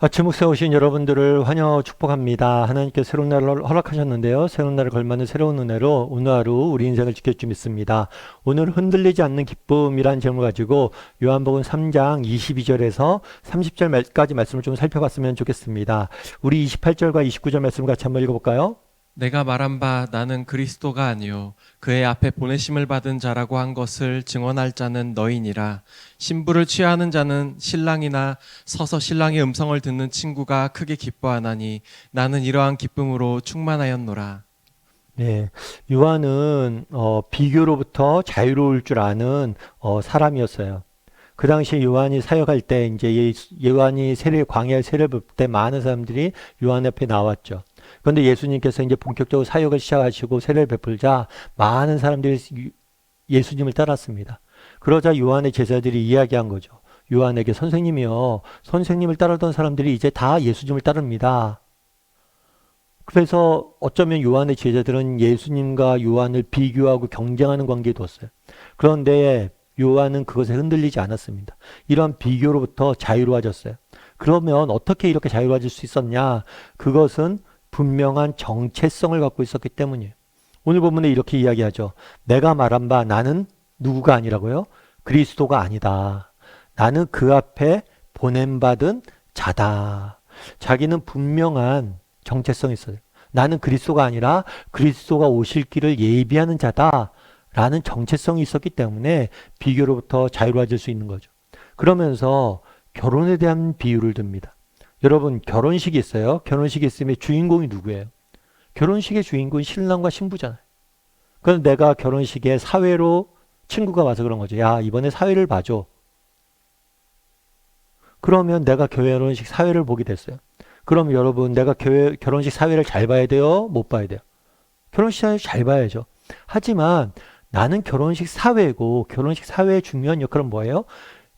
아침 묵상에 오신 여러분들을 환영하고 축복합니다. 하나님께서 새로운 날을 허락하셨는데요. 새로운 날을 걸맞는 새로운 은혜로 오늘 하루 우리 인생을 지켜주 믿습니다. 오늘 흔들리지 않는 기쁨이라는 제목을 가지고 요한복음 3장 22절에서 30절까지 말씀을 좀 살펴봤으면 좋겠습니다. 우리 28절과 29절 말씀을 같이 한번 읽어볼까요? 내가 말한 바 나는 그리스도가 아니요 그의 앞에 보내심을 받은 자라고 한 것을 증언할 자는 너희니라. 신부를 취하는 자는 신랑이나 서서 신랑의 음성을 듣는 친구가 크게 기뻐하나니 나는 이러한 기쁨으로 충만하였노라. 네, 요한은 비교로부터 자유로울 줄 아는 사람이었어요. 그 당시 요한이 사역할 때 이제 요한이 광야에 세례를 볼 때 많은 사람들이 요한 앞에 나왔죠. 그런데 예수님께서 이제 본격적으로 사역을 시작하시고 세례를 베풀자 많은 사람들이 예수님을 따랐습니다. 그러자 요한의 제자들이 이야기한 거죠. 요한에게 선생님이요, 선생님을 따르던 사람들이 이제 다 예수님을 따릅니다. 그래서 어쩌면 요한의 제자들은 예수님과 요한을 비교하고 경쟁하는 관계에 뒀어요. 그런데 요한은 그것에 흔들리지 않았습니다. 이런 비교로부터 자유로워졌어요. 그러면 어떻게 이렇게 자유로워질 수 있었냐? 그것은 분명한 정체성을 갖고 있었기 때문이에요. 오늘 본문에 이렇게 이야기하죠. 내가 말한 바 나는 누구가 아니라고요? 그리스도가 아니다. 나는 그 앞에 보냄받은 자다. 자기는 분명한 정체성이 있어요. 나는 그리스도가 아니라 그리스도가 오실 길을 예비하는 자다. 라는 정체성이 있었기 때문에 비교로부터 자유로워질 수 있는 거죠. 그러면서 결혼에 대한 비유를 듭니다. 여러분, 결혼식이 있어요. 결혼식이 있으면 주인공이 누구예요? 결혼식의 주인공이 신랑과 신부잖아요. 그런데 내가 결혼식에 사회로 친구가 와서 그런 거죠. 야, 이번에 사회를 봐줘. 그러면 내가 결혼식 사회를 보게 됐어요. 그럼 여러분, 내가 결혼식 사회를 잘 봐야 돼요? 못 봐야 돼요? 결혼식 사회 잘 봐야죠. 하지만 나는 결혼식 사회고 결혼식 사회의 중요한 역할은 뭐예요?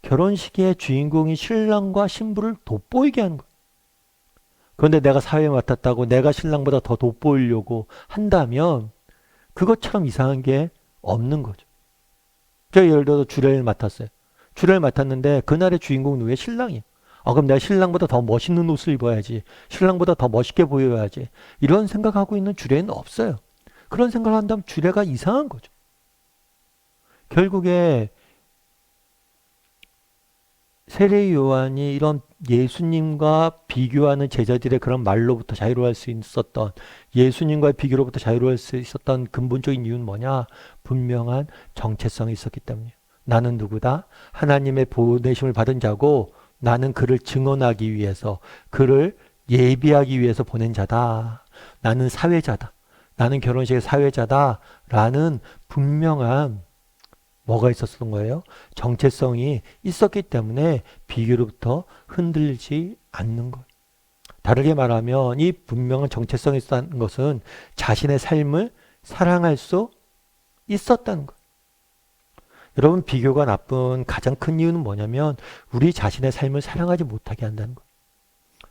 결혼식의 주인공이 신랑과 신부를 돋보이게 하는 거예요. 그런데 내가 사회에 맡았다고 내가 신랑보다 더 돋보이려고 한다면 그것처럼 이상한 게 없는 거죠. 제가 예를 들어서 주례를 맡았어요. 주례를 맡았는데 그날의 주인공 누구예요? 신랑이에요. 그럼 내가 신랑보다 더 멋있는 옷을 입어야지. 신랑보다 더 멋있게 보여야지. 이런 생각하고 있는 주례는 없어요. 그런 생각을 한다면 주례가 이상한 거죠. 결국에 세례 요한이 이런 예수님과 비교하는 제자들의 그런 말로부터 자유로울 수 있었던, 예수님과의 비교로부터 자유로울 수 있었던 근본적인 이유는 뭐냐? 분명한 정체성이 있었기 때문이에요. 나는 누구다? 하나님의 보내심을 받은 자고 나는 그를 증언하기 위해서, 그를 예비하기 위해서 보낸 자다. 나는 사회자다. 나는 결혼식의 사회자다. 라는 분명한 뭐가 있었던 거예요? 정체성이 있었기 때문에 비교로부터 흔들리지 않는 것. 다르게 말하면 이 분명한 정체성이 있었다는 것은 자신의 삶을 사랑할 수 있었다는 것. 여러분, 비교가 나쁜 가장 큰 이유는 뭐냐면 우리 자신의 삶을 사랑하지 못하게 한다는 것.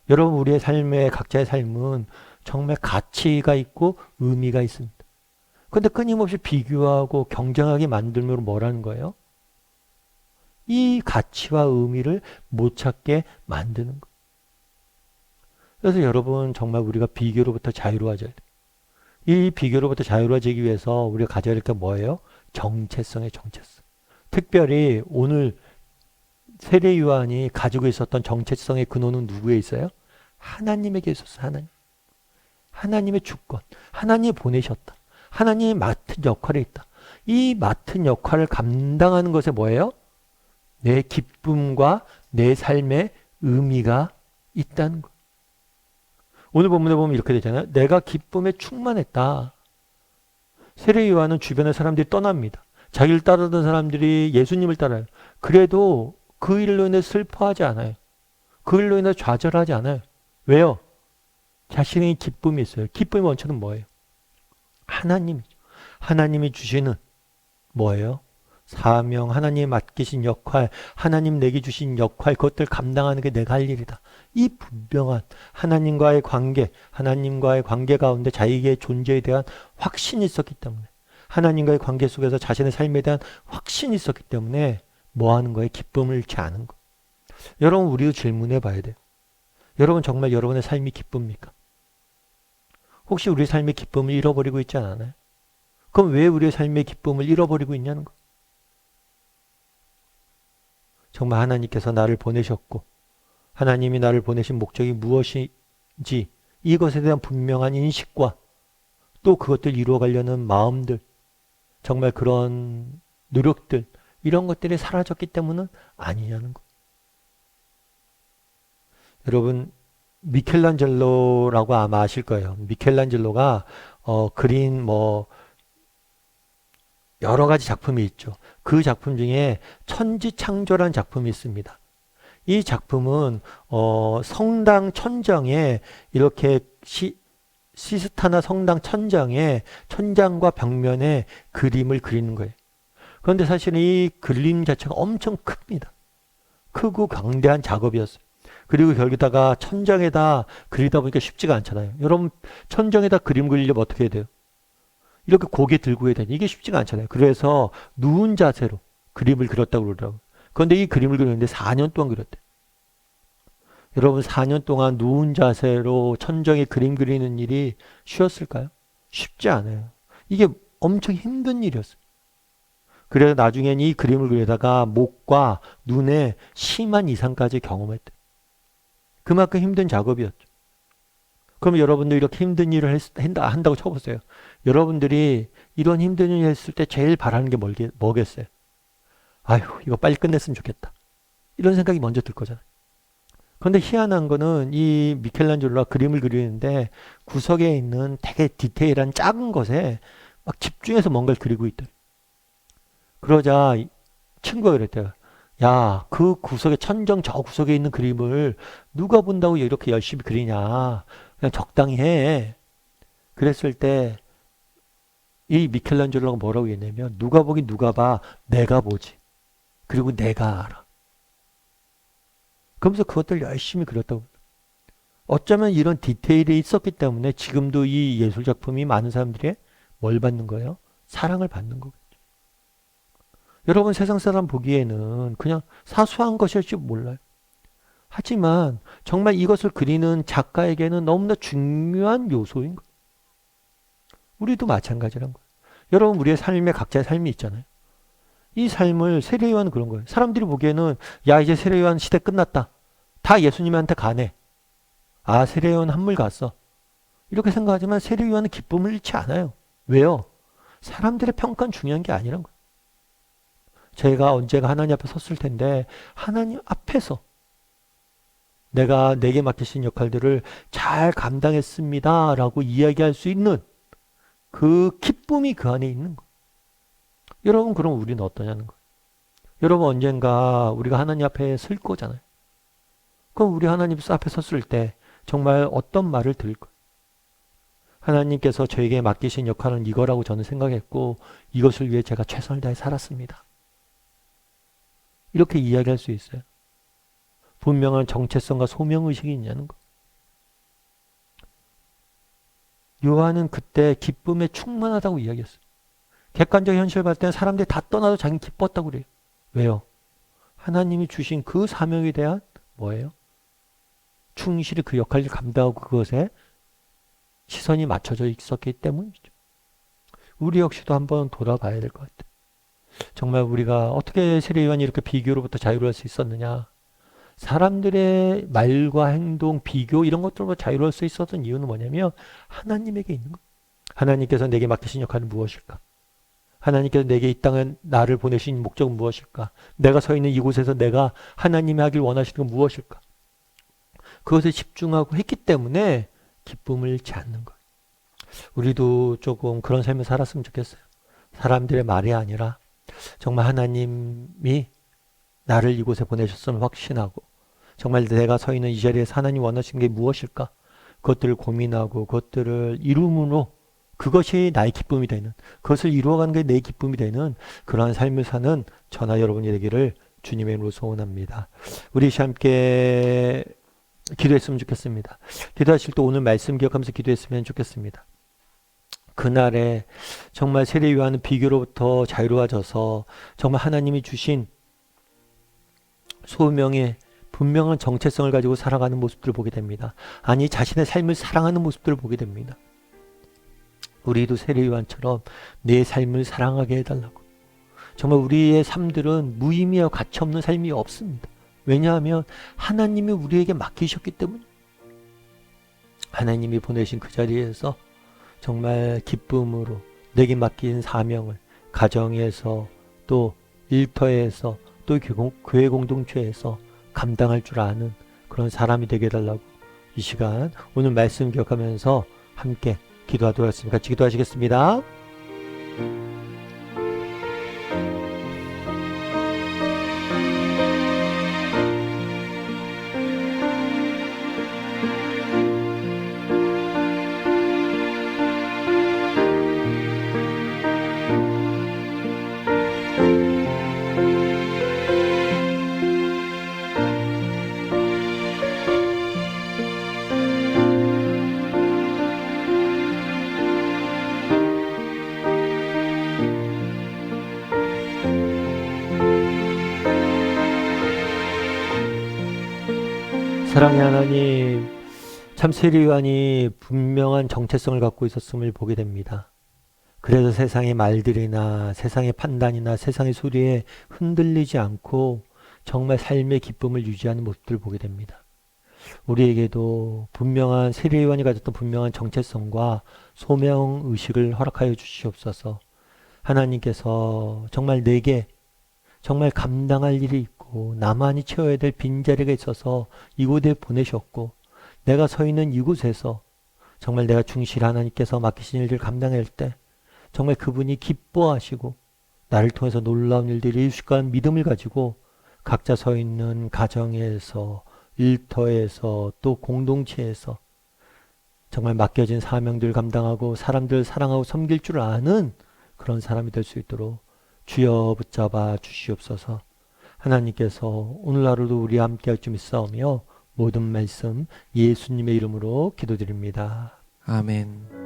여러분, 우리의 삶의 각자의 삶은 정말 가치가 있고 의미가 있습니다. 근데 끊임없이 비교하고 경쟁하게 만들면 뭐라는 거예요? 이 가치와 의미를 못 찾게 만드는 거. 그래서 여러분, 정말 우리가 비교로부터 자유로워져야 돼요. 이 비교로부터 자유로워지기 위해서 우리가 가져야 될 게 뭐예요? 정체성의 정체성. 특별히 오늘 세례 요한이 가지고 있었던 정체성의 근원은 누구에 있어요? 하나님에게 있었어요. 하나님의 주권. 하나님이 보내셨다. 하나님이 맡은 역할이 있다. 이 맡은 역할을 감당하는 것에 뭐예요? 내 기쁨과 내 삶의 의미가 있다는 것. 오늘 본문에 보면 이렇게 되잖아요. 내가 기쁨에 충만했다. 세례 요한은 주변의 사람들이 떠납니다. 자기를 따르던 사람들이 예수님을 따라요. 그래도 그 일로 인해 슬퍼하지 않아요. 그 일로 인해 좌절하지 않아요. 왜요? 자신의 기쁨이 있어요. 기쁨의 원천은 뭐예요? 하나님이죠. 하나님이 주시는 뭐예요? 사명, 하나님이 맡기신 역할, 하나님 내게 주신 역할, 그것들 감당하는 게 내가 할 일이다. 이 분명한 하나님과의 관계 가운데 자기의 존재에 대한 확신이 있었기 때문에, 하나님과의 관계 속에서 자신의 삶에 대한 확신이 있었기 때문에 뭐 하는 거예요? 기쁨을 잃지 않은 거. 여러분, 우리도 질문해 봐야 돼요. 여러분 정말 여러분의 삶이 기쁩니까? 혹시 우리 삶의 기쁨을 잃어버리고 있지 않아요? 그럼 왜 우리의 삶의 기쁨을 잃어버리고 있냐는 거. 정말 하나님께서 나를 보내셨고 하나님이 나를 보내신 목적이 무엇인지 이것에 대한 분명한 인식과 또 그것들 이루어가려는 마음들, 정말 그런 노력들, 이런 것들이 사라졌기 때문은 아니냐는 거. 여러분 미켈란젤로라고 아마 아실 거예요. 미켈란젤로가 그린 여러 가지 작품이 있죠. 그 작품 중에 천지창조라는 작품이 있습니다. 이 작품은 성당 천장에 이렇게 시스타나 성당 천장과 벽면에 그림을 그리는 거예요. 그런데 사실 이 그림 자체가 엄청 큽니다. 크고 강대한 작업이었어요. 그리고 거기다가 천장에다 그리다 보니까 쉽지가 않잖아요. 여러분 천장에다 그림 그리려면 어떻게 해야 돼요? 이렇게 고개 들고 해야 되니 이게 쉽지가 않잖아요. 그래서 누운 자세로 그림을 그렸다고 그러더라고요. 그런데 이 그림을 그렸는데 4년 동안 그렸대요. 여러분 4년 동안 누운 자세로 천정에 그림 그리는 일이 쉬웠을까요? 쉽지 않아요. 이게 엄청 힘든 일이었어요. 그래서 나중엔 이 그림을 그리다가 목과 눈에 심한 이상까지 경험했대요. 그만큼 힘든 작업이었죠. 그럼 여러분들 이렇게 힘든 일을 한다고 쳐보세요. 여러분들이 이런 힘든 일을 했을 때 제일 바라는 게 뭐겠어요? 아휴, 이거 빨리 끝냈으면 좋겠다. 이런 생각이 먼저 들 거잖아요. 그런데 희한한 거는 이 미켈란젤로가 그림을 그리는데 구석에 있는 되게 디테일한 작은 것에 막 집중해서 뭔가를 그리고 있더래요. 그러자 친구가 그랬대요. 야, 그 구석에 천정 저 구석에 있는 그림을 누가 본다고 이렇게 열심히 그리냐. 그냥 적당히 해. 그랬을 때 이 미켈란젤로가 뭐라고 했냐면 누가 보긴 누가 봐. 내가 보지. 그리고 내가 알아. 그러면서 그것들 열심히 그렸다고. 어쩌면 이런 디테일이 있었기 때문에 지금도 이 예술작품이 많은 사람들이 뭘 받는 거예요? 사랑을 받는 거겠죠. 여러분 세상 사람 보기에는 그냥 사소한 것일지 몰라요. 하지만 정말 이것을 그리는 작가에게는 너무나 중요한 요소인 거예요. 우리도 마찬가지란 거예요. 여러분 우리의 삶에 각자의 삶이 있잖아요. 이 삶을 세례요한은 그런 거예요. 사람들이 보기에는 야 이제 세례요한 시대 끝났다. 다 예수님한테 가네. 아 세례요한 한물 갔어. 이렇게 생각하지만 세례요한은 기쁨을 잃지 않아요. 왜요? 사람들의 평가는 중요한 게 아니란 거예요. 제가 언제가 하나님 앞에 섰을 텐데 하나님 앞에서 내가 내게 맡기신 역할들을 잘 감당했습니다 라고 이야기할 수 있는 그 기쁨이 그 안에 있는 거예요. 여러분 그럼 우리는 어떠냐는 거예요. 여러분 언젠가 우리가 하나님 앞에 설 거잖아요. 그럼 우리 하나님 앞에 섰을 때 정말 어떤 말을 들을 거예요. 하나님께서 저에게 맡기신 역할은 이거라고 저는 생각했고 이것을 위해 제가 최선을 다해 살았습니다. 이렇게 이야기할 수 있어요. 분명한 정체성과 소명의식이 있냐는 거. 요한은 그때 기쁨에 충만하다고 이야기했어요. 객관적 현실을 봤을 때는 사람들이 다 떠나도 자기는 기뻤다고 그래요. 왜요? 하나님이 주신 그 사명에 대한 뭐예요? 충실히 그 역할을 감당하고 그것에 시선이 맞춰져 있었기 때문이죠. 우리 역시도 한번 돌아봐야 될 것 같아요. 정말 우리가 어떻게 세례요한이 이렇게 비교로부터 자유로울 수 있었느냐. 사람들의 말과 행동, 비교 이런 것들로부터 자유로울 수 있었던 이유는 뭐냐면 하나님에게 있는 거예요. 하나님께서 내게 맡기신 역할은 무엇일까? 하나님께서 내게 이 땅에 나를 보내신 목적은 무엇일까? 내가 서 있는 이곳에서 내가 하나님이 하길 원하시는 건 무엇일까? 그것에 집중하고 했기 때문에 기쁨을 잃지 않는 거예요. 우리도 조금 그런 삶을 살았으면 좋겠어요. 사람들의 말이 아니라 정말 하나님이 나를 이곳에 보내셨음을 확신하고 정말 내가 서 있는 이 자리에서 하나님 원하시는 게 무엇일까? 그것들을 고민하고 그것들을 이룸으로 그것이 나의 기쁨이 되는 그것을 이루어가는 게 내 기쁨이 되는 그러한 삶을 사는 저나 여러분이 되기를 주님의 이름으로 소원합니다. 우리 함께 기도했으면 좋겠습니다. 기도하실 때 오늘 말씀 기억하면서 기도했으면 좋겠습니다. 그날에 정말 세례 요한은 비교로부터 자유로워져서 정말 하나님이 주신 소명에 분명한 정체성을 가지고 살아가는 모습들을 보게 됩니다. 아니 자신의 삶을 사랑하는 모습들을 보게 됩니다. 우리도 세례요한처럼 내 삶을 사랑하게 해달라고. 정말 우리의 삶들은 무의미하고 가치없는 삶이 없습니다. 왜냐하면 하나님이 우리에게 맡기셨기 때문에 하나님이 보내신 그 자리에서 정말 기쁨으로 내게 맡긴 사명을 가정에서 또 일터에서 또 교회 공동체에서 감당할 줄 아는 그런 사람이 되게 해달라고 이 시간 오늘 말씀 기억하면서 함께 기도하도록 하겠습니다. 같이 기도하시겠습니다. 사랑의 하나님, 참 세례요한이 분명한 정체성을 갖고 있었음을 보게 됩니다. 그래서 세상의 말들이나 세상의 판단이나 세상의 소리에 흔들리지 않고 정말 삶의 기쁨을 유지하는 모습들을 보게 됩니다. 우리에게도 분명한 세례요한이 가졌던 분명한 정체성과 소명의식을 허락하여 주시옵소서. 하나님께서 정말 내게 정말 감당할 일이 있고 나만이 채워야 될 빈자리가 있어서 이곳에 보내셨고 내가 서 있는 이곳에서 정말 내가 충실히 하나님께서 맡기신 일들을 감당할 때 정말 그분이 기뻐하시고 나를 통해서 놀라운 일들이 있을 거라는 믿음을 가지고 각자 서 있는 가정에서 일터에서 또 공동체에서 정말 맡겨진 사명들을 감당하고 사람들을 사랑하고 섬길 줄 아는 그런 사람이 될 수 있도록 주여 붙잡아 주시옵소서. 하나님께서 오늘 하루도 우리와 함께 할 줄 믿사오며 모든 말씀 예수님의 이름으로 기도드립니다. 아멘.